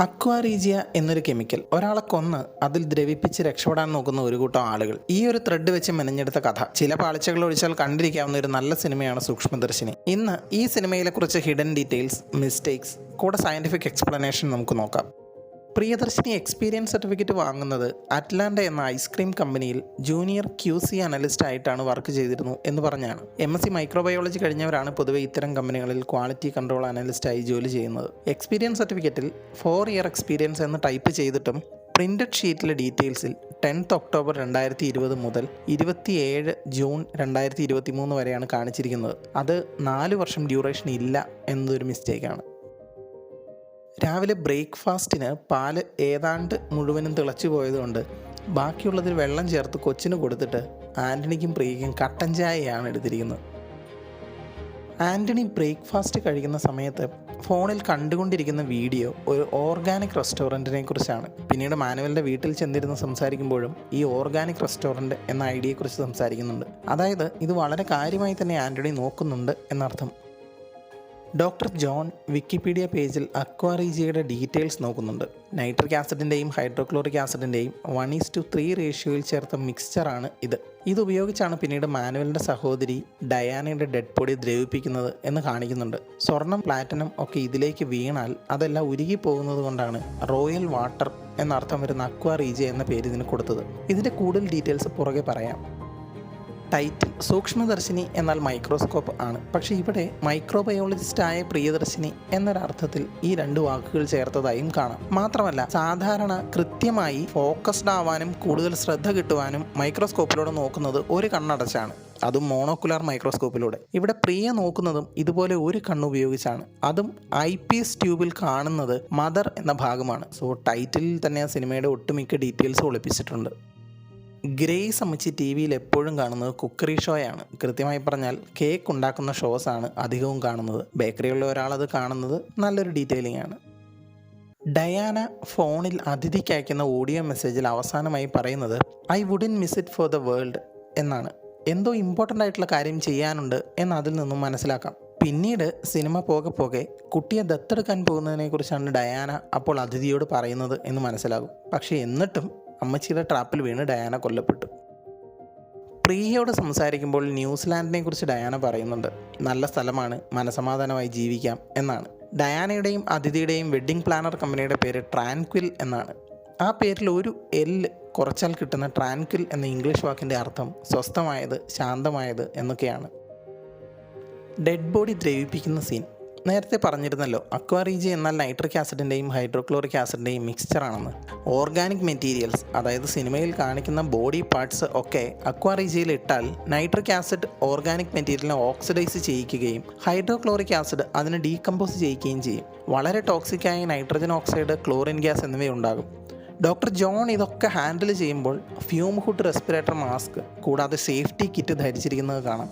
Aqua regia എന്നൊരു chemical ഒരാളെ കൊന്ന് അതിൽ ദ്രവിപ്പിച്ച് രക്ഷപ്പെടാൻ നോക്കുന്ന ഒരു കൂട്ടം ആളുകൾ. ഈ ഒരു ത്രെഡ് വെച്ച് മെനഞ്ഞെടുത്ത കഥ ചില പാളിച്ചകൾ ഒഴിച്ചാൽ കണ്ടിരിക്കാവുന്ന ഒരു നല്ല സിനിമയാണ് സൂക്ഷ്മദർശിനി. ഇന്ന് ഈ സിനിമയിലെ കുറച്ച് ഹിഡൻ ഡീറ്റെയിൽസ്, മിസ്റ്റേക്സ്, കൂടെ സയന്റിഫിക് എക്സ്പ്ലനേഷൻ നമുക്ക് നോക്കാം. പ്രിയദർശിനി എക്സ്പീരിയൻസ് സർട്ടിഫിക്കറ്റ് വാങ്ങുന്നത് അറ്റ്ലാന്റ എന്ന ഐസ്ക്രീം കമ്പനിയിൽ ജൂനിയർ QC അനലിസ്റ്റ് ആയിട്ടാണ് വർക്ക് ചെയ്തിരുന്നു എന്ന് പറഞ്ഞാണ്. MSc മൈക്രോബയോളജി കഴിഞ്ഞവരാണ് പൊതുവെ ഇത്തരം കമ്പനികളിൽ ക്വാളിറ്റി കൺട്രോൾ അനലിസ്റ്റായി ജോലി ചെയ്യുന്നത്. എക്സ്പീരിയൻസ് സർട്ടിഫിക്കറ്റിൽ 4 ഇയർ എക്സ്പീരിയൻസ് എന്ന് ടൈപ്പ് ചെയ്തിട്ടും പ്രിന്റഡ് ഷീറ്റിലെ ഡീറ്റെയിൽസിൽ 10 ഒക്ടോബർ 2020 മുതൽ 27 ജൂൺ 2023 വരെയാണ് കാണിച്ചിരിക്കുന്നത്. അത് 4 വർഷം ഡ്യൂറേഷൻ ഇല്ല എന്നതൊരു മിസ്റ്റേക്കാണ്. രാവിലെ ബ്രേക്ക്ഫാസ്റ്റിന് പാല് ഏതാണ്ട് മുഴുവനും തിളച്ചു പോയതുകൊണ്ട് ബാക്കിയുള്ളതിൽ വെള്ളം ചേർത്ത് കൊച്ചിന് കൊടുത്തിട്ട് ആൻ്റണിക്കും പ്രിയയ്ക്കും കട്ടൻ ചായയാണ് എടുത്തിരിക്കുന്നത്. ആൻ്റണി ബ്രേക്ക്ഫാസ്റ്റ് കഴിക്കുന്ന സമയത്ത് ഫോണിൽ കണ്ടുകൊണ്ടിരിക്കുന്ന വീഡിയോ ഒരു ഓർഗാനിക് റെസ്റ്റോറൻറ്റിനെ കുറിച്ചാണ്. പിന്നീട് മാനുവലിൻ്റെ വീട്ടിൽ ചെന്നിരുന്ന് സംസാരിക്കുമ്പോഴും ഈ ഓർഗാനിക് റെസ്റ്റോറൻറ്റ് എന്ന ഐഡിയയെക്കുറിച്ച് സംസാരിക്കുന്നുണ്ട്. അതായത് ഇത് വളരെ കാര്യമായി തന്നെ ആൻ്റണി നോക്കുന്നുണ്ട് എന്നർത്ഥം. ഡോക്ടർ ജോൺ വിക്കിപീഡിയ പേജിൽ അക്വാറീജിയയുടെ ഡീറ്റെയിൽസ് നോക്കുന്നുണ്ട്. നൈട്രിക് ആസിഡിൻ്റെയും ഹൈഡ്രോക്ലോറിക് ആസിഡിൻ്റെയും 1:3 റേഷ്യോയിൽ ചേർത്ത മിക്സ്ചറാണ് ഇത്. ഇതുപയോഗിച്ചാണ് പിന്നീട് മാനുവലിൻ്റെ സഹോദരി ഡയാനയുടെ ഡെഡ് ബോഡി ദ്രവിപ്പിക്കുന്നത് എന്ന് കാണിക്കുന്നുണ്ട്. സ്വർണം, പ്ലാറ്റിനം ഒക്കെ ഇതിലേക്ക് വീണാൽ അതെല്ലാം ഉരുകി പോകുന്നത് കൊണ്ടാണ് റോയൽ വാട്ടർ എന്നർത്ഥം വരുന്ന അക്വാറീജിയ എന്ന പേര് ഇതിന് കൊടുത്തത്. ഇതിൻ്റെ കൂടുതൽ ഡീറ്റെയിൽസ് പുറകെ പറയാം. ടൈറ്റിൽ സൂക്ഷ്മദർശിനി എന്നാൽ മൈക്രോസ്കോപ്പ് ആണ്. പക്ഷേ ഇവിടെ മൈക്രോബയോളജിസ്റ്റായ പ്രിയദർശിനി എന്നൊരർത്ഥത്തിൽ ഈ 2 വാക്കുകൾ ചേർത്തതായും കാണാം. മാത്രമല്ല സാധാരണ കൃത്യമായി ഫോക്കസ്ഡ് ആവാനും കൂടുതൽ ശ്രദ്ധ കിട്ടുവാനും മൈക്രോസ്കോപ്പിലൂടെ നോക്കുന്നത് ഒരു കണ്ണടച്ചാണ്, അതും മോണോക്കുലാർ മൈക്രോസ്കോപ്പിലൂടെ. ഇവിടെ പ്രിയ നോക്കുന്നതും ഇതുപോലെ ഒരു കണ്ണുപയോഗിച്ചാണ്, അതും IPS ട്യൂബിൽ കാണുന്നത് മദർ എന്ന ഭാഗമാണ്. സോ ടൈറ്റിലിൽ തന്നെ ആ സിനിമയുടെ ഒട്ടുമിക്ക ഡീറ്റെയിൽസ് ഒളിപ്പിച്ചിട്ടുണ്ട്. ഗ്രേസ് അമ്മച്ചി TV എപ്പോഴും കാണുന്നത് കുക്കറി ഷോയാണ്. കൃത്യമായി പറഞ്ഞാൽ കേക്ക് ഉണ്ടാക്കുന്ന ഷോസാണ് അധികവും കാണുന്നത്. ബേക്കറിയുള്ള ഒരാളത് കാണുന്നത് നല്ലൊരു ഡീറ്റെയിലിംഗ് ആണ്. ഡയാന ഫോണിൽ അതിഥിക്ക് അയക്കുന്ന ഓഡിയോ മെസ്സേജിൽ അവസാനമായി പറയുന്നത് "I wouldn't miss it for the world" എന്നാണ്. എന്തോ ഇമ്പോർട്ടൻ്റ് ആയിട്ടുള്ള കാര്യം ചെയ്യാനുണ്ട് എന്ന് അതിൽ നിന്നും മനസ്സിലാക്കാം. പിന്നീട് സിനിമ പോകെ കുട്ടിയെ ദത്തെടുക്കാൻ പോകുന്നതിനെക്കുറിച്ചാണ് ഡയാന അപ്പോൾ അതിഥിയോട് പറയുന്നത് എന്ന് മനസ്സിലാകും. പക്ഷേ എന്നിട്ടും അമ്മച്ചിയുടെ ട്രാപ്പിൽ വീണ് ഡയാന കൊല്ലപ്പെട്ടു. പ്രിയയോട് സംസാരിക്കുമ്പോൾ ന്യൂസിലാൻഡിനെ കുറിച്ച് ഡയാന പറയുന്നുണ്ട്. നല്ല സ്ഥലമാണ്, മനസമാധാനമായി ജീവിക്കാം എന്നാണ്. ഡയാനയുടെയും അതിഥിയുടെയും വെഡ്ഡിംഗ് പ്ലാനർ കമ്പനിയുടെ പേര് ട്രാൻക്വിൽ എന്നാണ്. ആ പേരിൽ ഒരു L കുറച്ചാൽ കിട്ടുന്ന ട്രാൻക്വിൽ എന്ന ഇംഗ്ലീഷ് വാക്കിൻ്റെ അർത്ഥം സ്വസ്ഥമായത്, ശാന്തമായത് എന്നൊക്കെയാണ്. ഡെഡ് ബോഡി ദ്രവിപ്പിക്കുന്ന സീൻ നേരത്തെ പറഞ്ഞിരുന്നല്ലോ. അക്വാറീജിയ എന്നാൽ നൈട്രിക് ആസിഡിൻ്റെയും ഹൈഡ്രോക്ലോറിക് ആസിഡിൻ്റെയും മിക്സ്ചറാണെന്ന്. ഓർഗാനിക് മെറ്റീരിയൽസ്, അതായത് സിനിമയിൽ കാണിക്കുന്ന ബോഡി പാർട്സ് ഒക്കെ അക്വാറീജിയയിൽ ഇട്ടാൽ നൈട്രിക് ആസിഡ് ഓർഗാനിക് മെറ്റീരിയലിനെ ഓക്സിഡൈസ് ചെയ്യിക്കുകയും ഹൈഡ്രോക്ലോറിക് ആസിഡ് അതിനെ ഡീകമ്പോസ് ചെയ്യിക്കുകയും ചെയ്യും. വളരെ ടോക്സിക്കായ നൈട്രജൻ ഓക്സൈഡ്, ക്ലോറിൻ ഗ്യാസ് എന്നിവയുണ്ടാകും. ഡോക്ടർ ജോൺ ഇതൊക്കെ ഹാൻഡിൽ ചെയ്യുമ്പോൾ ഫ്യൂം ഹുഡ് റെസ്പിറേറ്റർ മാസ്ക് കൂടാതെ സേഫ്റ്റി കിറ്റ് ധരിച്ചിരിക്കുന്നത് കാണാം.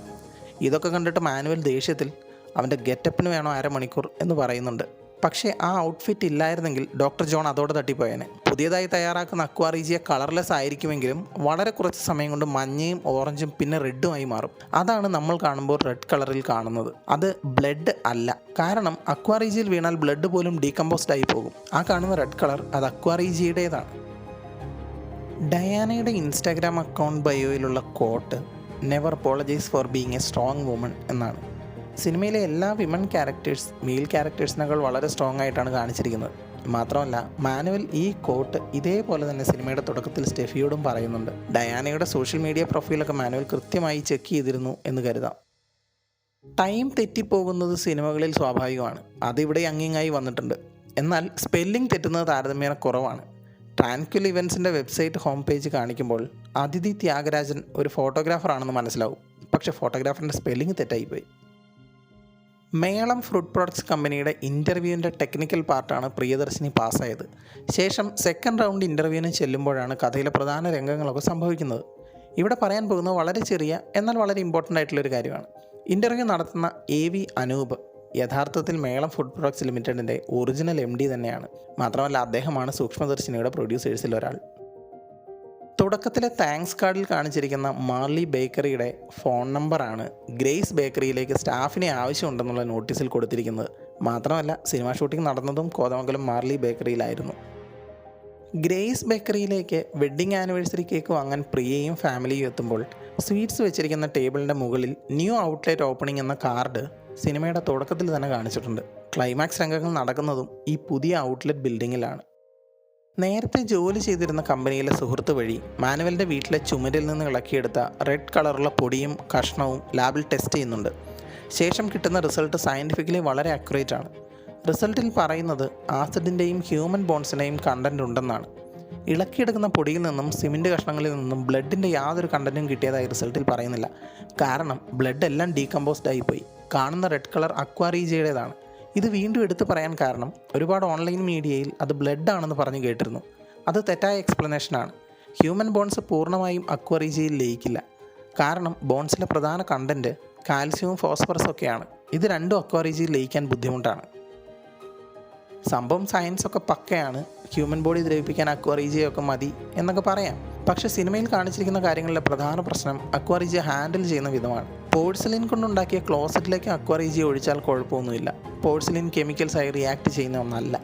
ഇതൊക്കെ കണ്ടിട്ട് മാനുവൽ ദേഷ്യത്തിൽ അവൻ്റെ ഗെറ്റപ്പിന് വേണോ 1/2 മണിക്കൂർ എന്ന് പറയുന്നുണ്ട്. പക്ഷേ ആ ഔട്ട്ഫിറ്റ് ഇല്ലായിരുന്നെങ്കിൽ ഡോക്ടർ ജോൺ അതോടെ തട്ടിപ്പോയേനെ. പുതിയതായി തയ്യാറാക്കുന്ന അക്വാറീജിയ കളർലെസ് ആയിരിക്കുമെങ്കിലും വളരെ കുറച്ച് സമയം കൊണ്ട് മഞ്ഞയും ഓറഞ്ചും പിന്നെ റെഡുമായി മാറും. അതാണ് നമ്മൾ കാണുമ്പോൾ റെഡ് കളറിൽ കാണുന്നത്. അത് ബ്ലഡ് അല്ല, കാരണം അക്വാറീജിയയിൽ വീണാൽ ബ്ലഡ് പോലും ഡീകമ്പോസ്ഡ് ആയി പോകും. ആ കാണുന്ന റെഡ് കളർ അത് അക്വാറീജിയയുടേതാണ്. ഡയാനയുടെ ഇൻസ്റ്റാഗ്രാം അക്കൗണ്ട് ബയോയിലുള്ള quote "never apologise for being a strong woman" എന്നാണ്. സിനിമയിലെ എല്ലാ വിമൻ ക്യാരക്ടേഴ്സ് മെയിൽ ക്യാരക്ടേഴ്സിനേക്കാൾ വളരെ സ്ട്രോങ് ആയിട്ടാണ് കാണിച്ചിരിക്കുന്നത്. മാത്രമല്ല മാനുവൽ ഈ കോട്ട് ഇതേപോലെ തന്നെ സിനിമയുടെ തുടക്കത്തിൽ സ്റ്റെഫിയോടും പറയുന്നുണ്ട്. ഡയാനയുടെ സോഷ്യൽ മീഡിയ പ്രൊഫൈലൊക്കെ മാനുവൽ കൃത്യമായി ചെക്ക് ചെയ്തിരുന്നു എന്ന് കരുതാം. ടൈം തെറ്റിപ്പോകുന്നത് സിനിമകളിൽ സ്വാഭാവികമാണ്. അതിവിടെ അങ്ങിങ്ങായി വന്നിട്ടുണ്ട്. എന്നാൽ സ്പെല്ലിംഗ് തെറ്റുന്നത് താരതമ്യേന കുറവാണ്. ട്രാൻക്വിൽ ഇവൻസിൻ്റെ വെബ്സൈറ്റ് ഹോം പേജ് കാണിക്കുമ്പോൾ അതിഥി ത്യാഗരാജൻ ഒരു ഫോട്ടോഗ്രാഫറാണെന്ന് മനസ്സിലാവും. പക്ഷേ ഫോട്ടോഗ്രാഫറിൻ്റെ സ്പെല്ലിംഗ് തെറ്റായിപ്പോയി. മേളം ഫ്രൂട്ട് പ്രൊഡക്ട്സ് കമ്പനിയുടെ ഇൻ്റർവ്യൂവിൻ്റെ ടെക്നിക്കൽ പാർട്ടാണ് പ്രിയദർശിനി പാസ്സായത്. ശേഷം സെക്കൻഡ് റൗണ്ട് ഇൻ്റർവ്യൂവിന് ചെല്ലുമ്പോഴാണ് കഥയിലെ പ്രധാന രംഗങ്ങളൊക്കെ സംഭവിക്കുന്നത്. ഇവിടെ പറയാൻ പോകുന്നത് വളരെ ചെറിയ എന്നാൽ വളരെ ഇമ്പോർട്ടൻ്റ് ആയിട്ടുള്ളൊരു കാര്യമാണ്. ഇൻ്റർവ്യൂ നടത്തുന്ന AV അനൂപ് യഥാർത്ഥത്തിൽ മേളം ഫുഡ് പ്രൊഡക്ട്സ് ലിമിറ്റഡിൻ്റെ ഒറിജിനൽ MD തന്നെയാണ്. മാത്രമല്ല അദ്ദേഹമാണ് സൂക്ഷ്മദർശിനിയുടെ പ്രൊഡ്യൂസേഴ്സിൽ ഒരാൾ. തുടക്കത്തിലെ താങ്ക്സ് കാർഡിൽ കാണിച്ചിരിക്കുന്ന മാർലി ബേക്കറിയുടെ ഫോൺ നമ്പറാണ് ഗ്രേസ് ബേക്കറിയിലേക്ക് സ്റ്റാഫിനെ ആവശ്യമുണ്ടെന്നുള്ള നോട്ടീസിൽ കൊടുത്തിരിക്കുന്നത്. മാത്രമല്ല സിനിമാ ഷൂട്ടിംഗ് നടന്നതും കോതമംഗലം മാർലി ബേക്കറിയിലായിരുന്നു. ഗ്രേസ് ബേക്കറിയിലേക്ക് വെഡ്ഡിംഗ് ആനിവേഴ്സറി കേക്ക് വാങ്ങാൻ പ്രിയയും ഫാമിലിയും എത്തുമ്പോൾ സ്വീറ്റ്സ് വെച്ചിരിക്കുന്ന ടേബിളിൻ്റെ മുകളിൽ ന്യൂ ഔട്ട്ലെറ്റ് ഓപ്പണിംഗ് എന്ന കാർഡ് സിനിമയുടെ തുടക്കത്തിൽ തന്നെ കാണിച്ചിട്ടുണ്ട്. ക്ലൈമാക്സ് രംഗങ്ങൾ നടക്കുന്നതും ഈ പുതിയ ഔട്ട്ലെറ്റ് ബിൽഡിങ്ങിലാണ്. നേരത്തെ ജോലി ചെയ്തിരുന്ന കമ്പനിയിലെ സുഹൃത്ത് വഴി മാനുവലിൻ്റെ വീട്ടിലെ ചുമരിൽ നിന്ന് ഇളക്കിയെടുത്ത റെഡ് കളറുള്ള പൊടിയും കഷ്ണവും ലാബിൽ ടെസ്റ്റ് ചെയ്യുന്നുണ്ട്. ശേഷം കിട്ടുന്ന റിസൾട്ട് സയൻറ്റിഫിക്കലി വളരെ അക്യുറേറ്റ് ആണ്. റിസൾട്ടിൽ പറയുന്നത് ആസിഡിൻ്റെയും ഹ്യൂമൻ ബോൺസിൻ്റെയും കണ്ടൻറ് ഉണ്ടെന്നാണ്. ഇളക്കിയെടുക്കുന്ന പൊടിയിൽ നിന്നും സിമെൻറ്റ് കഷ്ണങ്ങളിൽ നിന്നും ബ്ലഡിൻ്റെ യാതൊരു കണ്ടൻറ്റും കിട്ടിയതായി റിസൾട്ടിൽ പറയുന്നില്ല. കാരണം ബ്ലഡ് എല്ലാം ഡീകമ്പോസ്ഡ് ആയിപ്പോയി. കാണുന്ന റെഡ് കളർ അക്വാറീജയുടേതാണ്. ഇത് വീണ്ടും എടുത്തു പറയാൻ കാരണം ഒരുപാട് ഓൺലൈൻ മീഡിയയിൽ അത് ബ്ലഡ് ആണെന്ന് പറഞ്ഞു കേട്ടിരുന്നു. അത് തെറ്റായ എക്സ്പ്ലനേഷനാണ്. ഹ്യൂമൻ ബോൺസ് പൂർണ്ണമായും അക്വാറീജയിൽ ലയിക്കില്ല. കാരണം ബോൺസിലെ പ്രധാന കണ്ടൻറ്റ് കാൽസ്യവും ഫോസ്ഫറസും ഒക്കെയാണ്. ഇത് രണ്ടും അക്വാറീജയിൽ ലയിക്കാൻ ബുദ്ധിമുട്ടാണ്. സംഭവം സയൻസൊക്കെ പക്കയാണ്. ഹ്യൂമൻ ബോഡി ദ്രവിപ്പിക്കാൻ അക്വാറീജിയൊക്കെ മതി എന്നൊക്കെ പറയാം. പക്ഷേ സിനിമയിൽ കാണിച്ചിരിക്കുന്ന കാര്യങ്ങളിലെ പ്രധാന പ്രശ്നം അക്വാറീജിയ ഹാൻഡിൽ ചെയ്യുന്ന വിധമാണ്. പോഴ്സലിൻ കൊണ്ടുണ്ടാക്കിയ ക്ലോസറ്റിലേക്ക് അക്വാറീജിയ ഒഴിച്ചാൽ കുഴപ്പമൊന്നുമില്ല. പോഴ്സലിൻ കെമിക്കൽസായി റിയാക്ട് ചെയ്യുന്ന ഒന്നല്ല.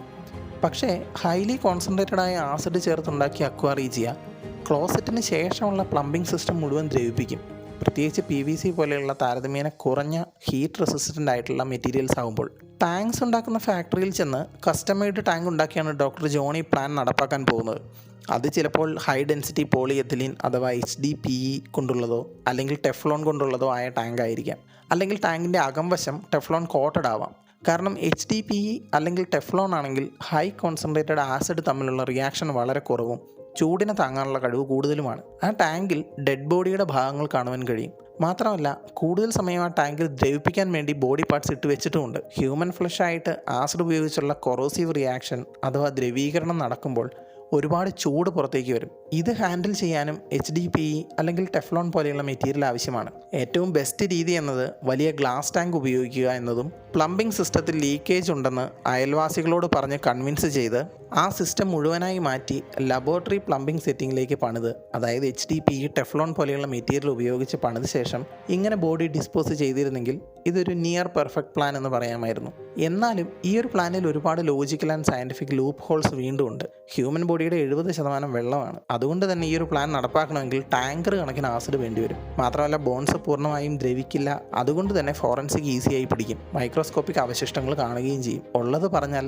പക്ഷേ ഹൈലി കോൺസെൻട്രേറ്റഡ് ആയ ആസിഡ് ചേർത്തുണ്ടാക്കിയ അക്വാറീജിയ ക്ലോസറ്റിന് ശേഷമുള്ള പ്ലംബിംഗ് സിസ്റ്റം മുഴുവൻ ദ്രവിപ്പിക്കും. പ്രത്യേകിച്ച് PVC പോലെയുള്ള താരതമ്യേന കുറഞ്ഞ ഹീറ്റ് റെസിസ്റ്റൻ്റ് ആയിട്ടുള്ള മെറ്റീരിയൽസ് ആകുമ്പോൾ. ടാങ്ക്സ് ഉണ്ടാക്കുന്ന ഫാക്ടറിയിൽ ചെന്ന് കസ്റ്റമൈഡ് ടാങ്ക് ഉണ്ടാക്കിയാണ് ഡോക്ടർ ജോണി പ്ലാൻ നടപ്പാക്കാൻ പോകുന്നത്. അത് ചിലപ്പോൾ ഹൈ ഡെൻസിറ്റി പോളിയെത്തിലീൻ അഥവാ HDPE കൊണ്ടുള്ളതോ അല്ലെങ്കിൽ ടെഫ്ലോൺ കൊണ്ടുള്ളതോ ആയ ടാങ്ക് ആയിരിക്കാം. അല്ലെങ്കിൽ ടാങ്കിൻ്റെ അകംവശം ടെഫ്ലോൺ കോട്ടഡ് ആവാം. കാരണം HDPE അല്ലെങ്കിൽ ടെഫ്ലോൺ ആണെങ്കിൽ ഹൈ കോൺസെൻട്രേറ്റഡ് ആസിഡ് തമ്മിലുള്ള റിയാക്ഷൻ വളരെ കുറവും ചൂടിനെ താങ്ങാനുള്ള കഴിവ് കൂടുതലുമാണ്. ആ ടാങ്കിൽ ഡെഡ് ബോഡിയുടെ ഭാഗങ്ങൾ കാണുവാൻ കഴിയും. മാത്രമല്ല കൂടുതൽ സമയം ആ ടാങ്കിൽ ദ്രവിപ്പിക്കാൻ വേണ്ടി ബോഡി പാർട്സ് ഇട്ട് വെച്ചിട്ടുമുണ്ട്. ഹ്യൂമൻ ഫ്ലഷായിട്ട് ആസിഡ് ഉപയോഗിച്ചുള്ള കൊറോസീവ് റിയാക്ഷൻ അഥവാ ദ്രവീകരണം നടക്കുമ്പോൾ ഒരുപാട് ചൂട് പുറത്തേക്ക് വരും. ഇത് ഹാൻഡിൽ ചെയ്യാനും HDPE അല്ലെങ്കിൽ ടെഫ്ലോൺ പോലെയുള്ള മെറ്റീരിയൽ ആവശ്യമാണ്. ഏറ്റവും ബെസ്റ്റ് രീതി എന്നത് വലിയ ഗ്ലാസ് ടാങ്ക് ഉപയോഗിക്കുക എന്നതും പ്ലംബിംഗ് സിസ്റ്റത്തിൽ ലീക്കേജ് ഉണ്ടെന്ന് അയൽവാസികളോട് പറഞ്ഞ് കൺവിൻസ് ചെയ്ത് ആ സിസ്റ്റം മുഴുവനായി മാറ്റി ലബോറട്ടറി പ്ലംബിംഗ് സെറ്റിങ്ങിലേക്ക് പണിത്, അതായത് HDPE ടെഫ്ലോൺ പോലെയുള്ള മെറ്റീരിയൽ ഉപയോഗിച്ച് പണിത ശേഷം ഇങ്ങനെ ബോഡി ഡിസ്പോസ് ചെയ്തിരുന്നെങ്കിൽ ഇതൊരു നിയർ പെർഫെക്റ്റ് പ്ലാൻ എന്ന് പറയാമായിരുന്നു. എന്നാലും ഈ ഒരു പ്ലാനിൽ ഒരുപാട് logical and scientific loopholes വീണ്ടും ഉണ്ട്. ഹ്യൂമൻ ബോഡിയുടെ 70% വെള്ളമാണ്. അതുകൊണ്ട് തന്നെ ഈ ഒരു പ്ലാൻ നടപ്പാക്കണമെങ്കിൽ ടാങ്കർ കണക്കിന് ആസിഡ് വേണ്ടിവരും. മാത്രമല്ല ബോൺസ് പൂർണ്ണമായും ദ്രവിക്കില്ല. അതുകൊണ്ട് തന്നെ ഫോറൻസിക് ഈസിയായി പിടിക്കും. മൈക്രോസ്കോപ്പിക് അവശിഷ്ടങ്ങൾ കാണുകയും ചെയ്യും. ഉള്ളത് പറഞ്ഞാൽ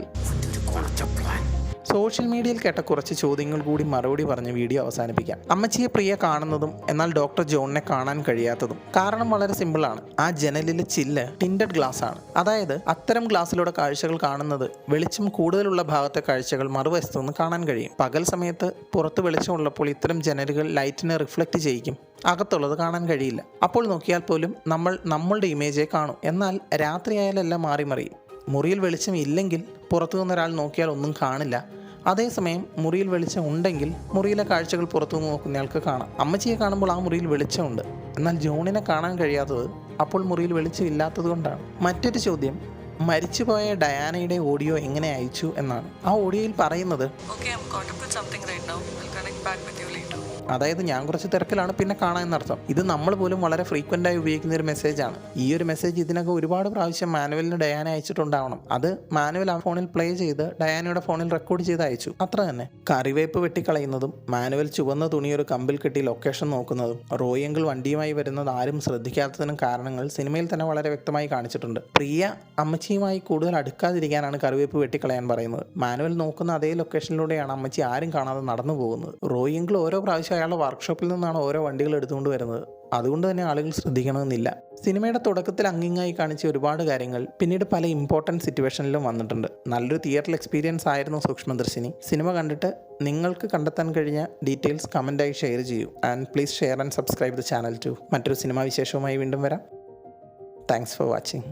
സോഷ്യൽ മീഡിയയിൽ കേട്ട കുറച്ച് ചോദ്യങ്ങൾ കൂടി മറുപടി പറഞ്ഞ് വീഡിയോ അവസാനിപ്പിക്കാം. അമ്മച്ചിയെ പ്രിയ കാണുന്നതും എന്നാൽ ഡോക്ടർ ജോണിനെ കാണാൻ കഴിയാത്തതും കാരണം വളരെ സിമ്പിളാണ്. ആ ജനലിലെ ചില്ല് ടിൻഡഡ് ഗ്ലാസ് ആണ്. അതായത് അത്തരം ഗ്ലാസ്സിലൂടെ കാഴ്ചകൾ കാണുന്നത് വെളിച്ചം കൂടുതലുള്ള ഭാഗത്തെ കാഴ്ചകൾ മറുവശത്തു നിന്ന് കാണാൻ കഴിയും. പകൽ സമയത്ത് പുറത്ത് വെളിച്ചമുള്ളപ്പോൾ ഇത്തരം ജനലുകൾ ലൈറ്റിനെ റിഫ്ലക്റ്റ് ചെയ്യിക്കും. അകത്തുള്ളത് കാണാൻ കഴിയില്ല. അപ്പോൾ നോക്കിയാൽ പോലും നമ്മൾ നമ്മളുടെ ഇമേജേ കാണും. എന്നാൽ രാത്രിയായാലെല്ലാം മാറി മറിയും. മുറിയിൽ വെളിച്ചം ഇല്ലെങ്കിൽ പുറത്തു നിന്നൊരാൾ നോക്കിയാൽ ഒന്നും കാണില്ല. അതേസമയം മുറിയിൽ വെളിച്ചം ഉണ്ടെങ്കിൽ മുറിയിലെ കാഴ്ചകൾ പുറത്തുനിന്ന് നോക്കുന്നയാൾക്ക് കാണാം. അമ്മച്ചിയെ കാണുമ്പോൾ ആ മുറിയിൽ വെളിച്ചമുണ്ട്. എന്നാൽ ജോണിനെ കാണാൻ കഴിയാത്തത് അപ്പോൾ മുറിയിൽ വെളിച്ചം ഇല്ലാത്തത് കൊണ്ടാണ്. മറ്റൊരു ചോദ്യം, മരിച്ചുപോയ ഡയാനയുടെ ഓഡിയോ എങ്ങനെ അയച്ചു എന്നാണ്. ആ ഓഡിയോയിൽ പറയുന്നത് അതായത് ഞാൻ കുറച്ച് തിരക്കിലാണ്, പിന്നെ കാണാൻ എന്നർത്ഥം. ഇത് നമ്മൾ പോലും വളരെ ഫ്രീക്വൻ്റായി ഉപയോഗിക്കുന്ന ഒരു മെസ്സേജാണ്. ഈ ഒരു മെസ്സേജ് ഇതിനകം ഒരുപാട് പ്രാവശ്യം മാനുവലിന് ഡയാന അയച്ചിട്ടുണ്ടാവണം. അത് മാനുവൽ ആ ഫോണിൽ പ്ലേ ചെയ്ത് ഡയാനയുടെ ഫോണിൽ റെക്കോർഡ് ചെയ്ത് അയച്ചു, അത്ര തന്നെ. കറിവേപ്പ് വെട്ടിക്കളയുന്നതും മാനുവൽ ചുവന്ന തുണിയൊരു കമ്പിൽ കെട്ടി ലൊക്കേഷൻ നോക്കുന്നതും റോയങ്കിൾ വണ്ടിയുമായി വരുന്നത് ആരും ശ്രദ്ധിക്കാത്തതിനും കാരണങ്ങൾ സിനിമയിൽ തന്നെ വളരെ വ്യക്തമായി കാണിച്ചിട്ടുണ്ട്. പ്രിയ അമ്മച്ചിയുമായി കൂടുതൽ അടുക്കാതിരിക്കാനാണ് കറിവേപ്പ് വെട്ടിക്കളയാൻ പറയുന്നത്. മാനുവൽ നോക്കുന്ന അതേ ലൊക്കേഷനിലൂടെയാണ് അമ്മച്ചി ആരും കാണാതെ നടന്നു പോകുന്നത്. റോയങ്കിൾ ഓരോ പ്രാവശ്യം അയാളുടെ വർക്ക്ഷോപ്പിൽ നിന്നാണ് ഓരോ വണ്ടികൾ എടുത്തുകൊണ്ട് വരുന്നത്. അതുകൊണ്ട് തന്നെ ആളുകൾ ശ്രദ്ധിക്കണമെന്നില്ല. സിനിമയുടെ തുടക്കത്തിൽ അങ്ങിങ്ങായി കാണിച്ച ഒരുപാട് കാര്യങ്ങൾ പിന്നീട് പല ഇമ്പോർട്ടൻറ്റ് സിറ്റുവേഷനിലും വന്നിട്ടുണ്ട്. നല്ലൊരു തിയേറ്റർ എക്സ്പീരിയൻസ് ആയിരുന്നു സൂക്ഷ്മദർശിനി. സിനിമ കണ്ടിട്ട് നിങ്ങൾക്ക് കണ്ടെത്താൻ കഴിഞ്ഞ ഡീറ്റെയിൽസ് കമൻറ്റായി ഷെയർ ചെയ്യൂ. And please share and subscribe the channel too. മറ്റൊരു സിനിമാ വിശേഷവുമായി വീണ്ടും വരാം. Thanks for watching.